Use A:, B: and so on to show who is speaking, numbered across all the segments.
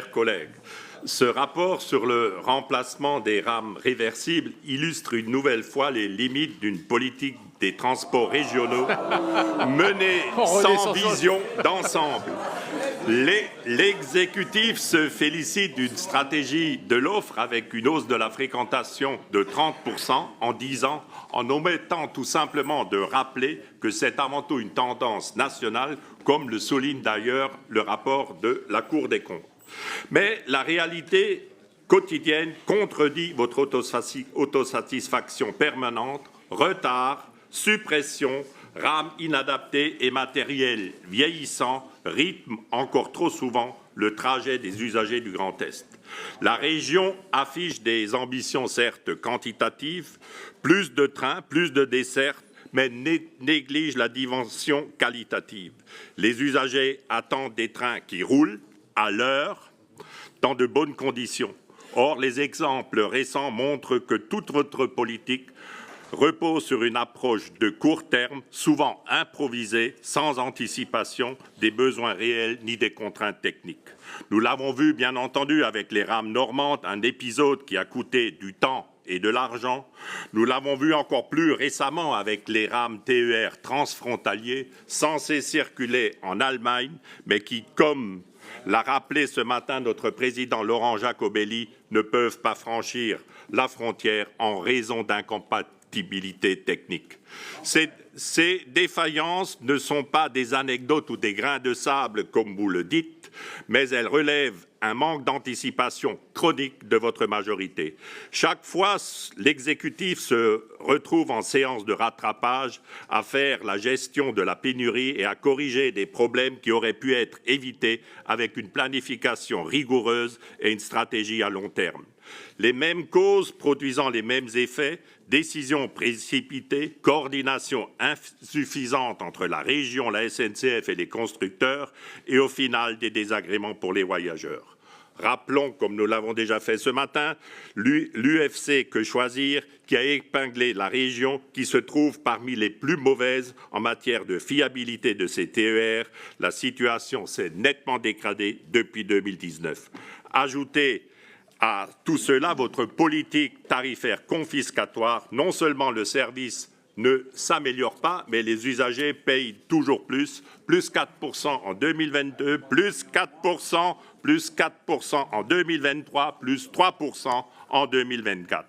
A: Chers collègues, ce rapport sur le remplacement des rames réversibles illustre une nouvelle fois les limites d'une politique des transports régionaux menée sans vision d'ensemble. L'exécutif se félicite d'une stratégie de l'offre avec une hausse de la fréquentation de 30% en 10 ans, en omettant tout simplement de rappeler que c'est avant tout une tendance nationale, comme le souligne d'ailleurs le rapport de la Cour des comptes. Mais la réalité quotidienne contredit votre autosatisfaction permanente, retard, suppression, rames inadaptées et matériel vieillissant rythment encore trop souvent le trajet des usagers du Grand Est. La région affiche des ambitions certes quantitatives, plus de trains, plus de dessertes, mais néglige la dimension qualitative. Les usagers attendent des trains qui roulent à l'heure, dans de bonnes conditions. Or, les exemples récents montrent que toute votre politique repose sur une approche de court terme, souvent improvisée, sans anticipation des besoins réels ni des contraintes techniques. Nous l'avons vu, bien entendu, avec les rames normandes, un épisode qui a coûté du temps et de l'argent. Nous l'avons vu encore plus récemment avec les rames TER transfrontaliers, censés circuler en Allemagne, mais qui, comme l'a rappelé ce matin notre président Laurent Jacobelli, ne peuvent pas franchir la frontière en raison d'incompatibilités techniques. Ces défaillances ne sont pas des anecdotes ou des grains de sable, comme vous le dites, mais elles relèvent un manque d'anticipation chronique de votre majorité. Chaque fois, l'exécutif se retrouve en séance de rattrapage à faire la gestion de la pénurie et à corriger des problèmes qui auraient pu être évités avec une planification rigoureuse et une stratégie à long terme. Les mêmes causes produisant les mêmes effets, décisions précipitées, coordination insuffisante entre la région, la SNCF et les constructeurs, et au final des désagréments pour les voyageurs. Rappelons, comme nous l'avons déjà fait ce matin, l'UFC Que Choisir qui a épinglé la région qui se trouve parmi les plus mauvaises en matière de fiabilité de ces TER. La situation s'est nettement dégradée depuis 2019. Ajoutez à tout cela votre politique tarifaire confiscatoire. Non seulement le service ne s'améliore pas, mais les usagers payent toujours plus 4% en 2022, plus 4%, plus 4% en 2023, plus 3% en 2024.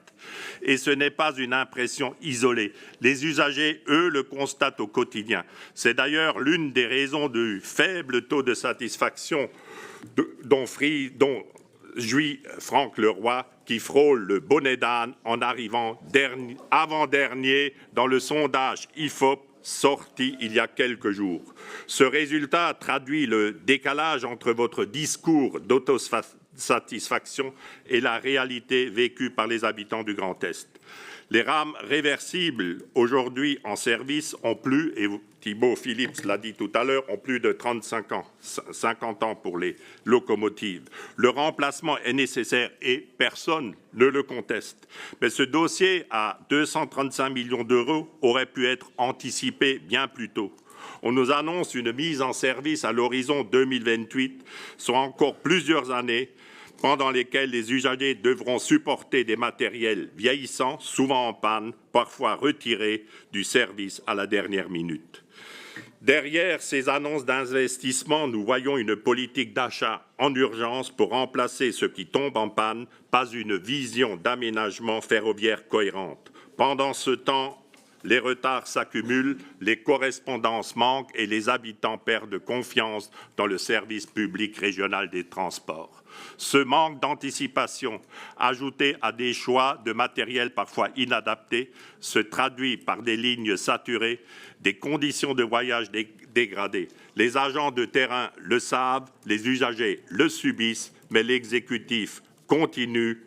A: Et ce n'est pas une impression isolée. Les usagers, eux, le constatent au quotidien. C'est d'ailleurs l'une des raisons du faible taux de satisfaction dont jouit Franck Leroy, qui frôle le bonnet d'âne en arrivant avant-dernier dans le sondage IFOP sorti il y a quelques jours. Ce résultat traduit le décalage entre votre discours d'autosatisfaction et la réalité vécue par les habitants du Grand Est. Les rames réversibles aujourd'hui en service ont plus, et Thibault Philippe l'a dit tout à l'heure, ont plus de 35 ans, 50 ans pour les locomotives. Le remplacement est nécessaire et personne ne le conteste. Mais ce dossier à 235 millions d'euros aurait pu être anticipé bien plus tôt. On nous annonce une mise en service à l'horizon 2028, soit encore plusieurs années, pendant lesquelles les usagers devront supporter des matériels vieillissants, souvent en panne, parfois retirés du service à la dernière minute. Derrière ces annonces d'investissement, nous voyons une politique d'achat en urgence pour remplacer ce qui tombe en panne, pas une vision d'aménagement ferroviaire cohérente. Pendant ce temps, les retards s'accumulent, les correspondances manquent et les habitants perdent confiance dans le service public régional des transports. Ce manque d'anticipation, ajouté à des choix de matériel parfois inadaptés, se traduit par des lignes saturées, des conditions de voyage dégradées. Les agents de terrain le savent, les usagers le subissent, mais l'exécutif continue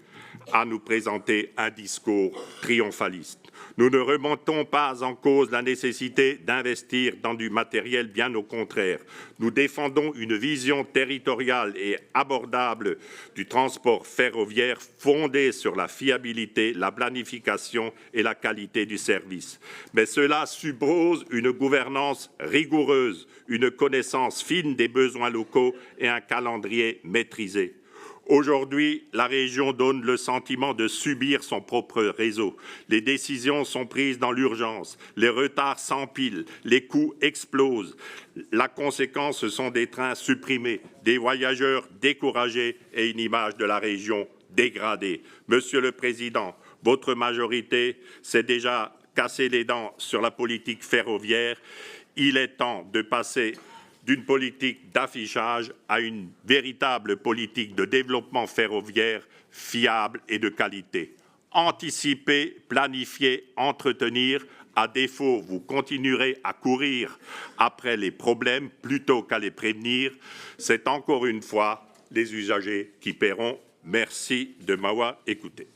A: à nous présenter un discours triomphaliste. Nous ne remettons pas en cause la nécessité d'investir dans du matériel, bien au contraire. Nous défendons une vision territoriale et abordable du transport ferroviaire fondée sur la fiabilité, la planification et la qualité du service. Mais cela suppose une gouvernance rigoureuse, une connaissance fine des besoins locaux et un calendrier maîtrisé. Aujourd'hui, la région donne le sentiment de subir son propre réseau. Les décisions sont prises dans l'urgence, les retards s'empilent, les coûts explosent. La conséquence, ce sont des trains supprimés, des voyageurs découragés et une image de la région dégradée. Monsieur le Président, votre majorité s'est déjà cassé les dents sur la politique ferroviaire. Il est temps de passer d'une politique d'affichage à une véritable politique de développement ferroviaire fiable et de qualité. Anticiper, planifier, entretenir. À défaut, vous continuerez à courir après les problèmes plutôt qu'à les prévenir. C'est encore une fois les usagers qui paieront. Merci de m'avoir écouté.